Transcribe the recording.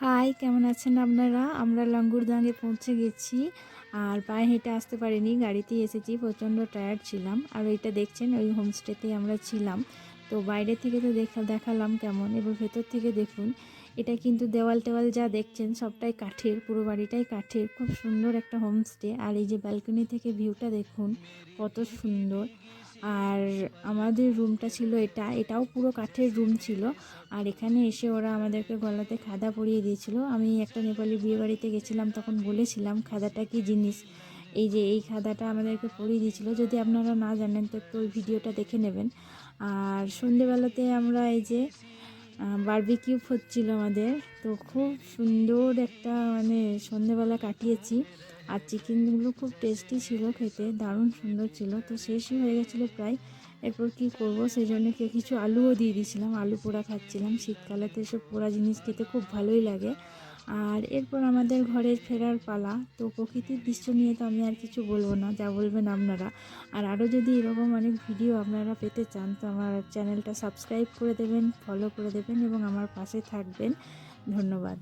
High, কেমন আছেন আপনারা? আমরা লাঙ্গুরদাঙে পৌঁছে গেছি। আর পায়ে হেঁটে আসতে পারিনি, গাড়িতেই এসেছি। প্রচণ্ড টায়ার্ড ছিলাম। আর ওইটা দেখছেন, ওই হোমস্টেতেই আমরা ছিলাম। তো বাইরে থেকে তো দেখালাম কেমন, এবার ভেতর থেকে দেখুন। এটা কিন্তু দেওয়াল টেওয়াল যা দেখছেন সবটাই কাঠের, পুরো বাড়িটাই কাঠের। খুব সুন্দর একটা হোমস্টে। আর এই যে ব্যালকনি থেকে ভিউটা দেখুন কত সুন্দর। আর আমাদের রুমটা ছিল এটাও পুরো কাঠের রুম ছিল। আর এখানে এসে ওরা আমাদেরকে গলাতে খাদা পরিয়ে দিয়েছিল। আমি একটা নেপালি বিয়ে বাড়িতে গেছিলাম, তখন বলেছিলাম খাদাটা কি জিনিস। এই যে এই খাদাটা আমাদেরকে পরিয়ে দিয়েছিল। যদি আপনারা না জানেন তো একটু ওই ভিডিওটা দেখে নেবেন। আর সন্ধেবেলাতে আমরা এই যে বারবিকিউ হচ্ছিল আমাদের, তো খুব সুন্দর একটা সন্ধেবেলা কাটিয়েছি। আর চিকেনগুলো খুব টেস্টি ছিল, খেতে দারুণ সুন্দর ছিল। তো শেষই হয়ে গেছিলো প্রায়। এরপর কি করব, সেই জন্য কিছু আলুও দিয়ে দিয়েছিলাম, আলু পোড়া খাচ্ছিলাম। শীতকালে তো এসব পোড়া জিনিস খেতে খুব ভালোই লাগে। আর এরপর আমাদের ঘরে ফেরার পালা। তো প্রকৃতির দৃশ্য নিয়ে তো আমি আর কিছু বলবো না, যা বলবেন আপনারা। আর আরও যদি এরকম অনেক ভিডিও আপনারা পেতে চান তো আমার চ্যানেলটা সাবস্ক্রাইব করে দেবেন, ফলো করে দেবেন এবং আমার পাশে থাকবেন। ধন্যবাদ।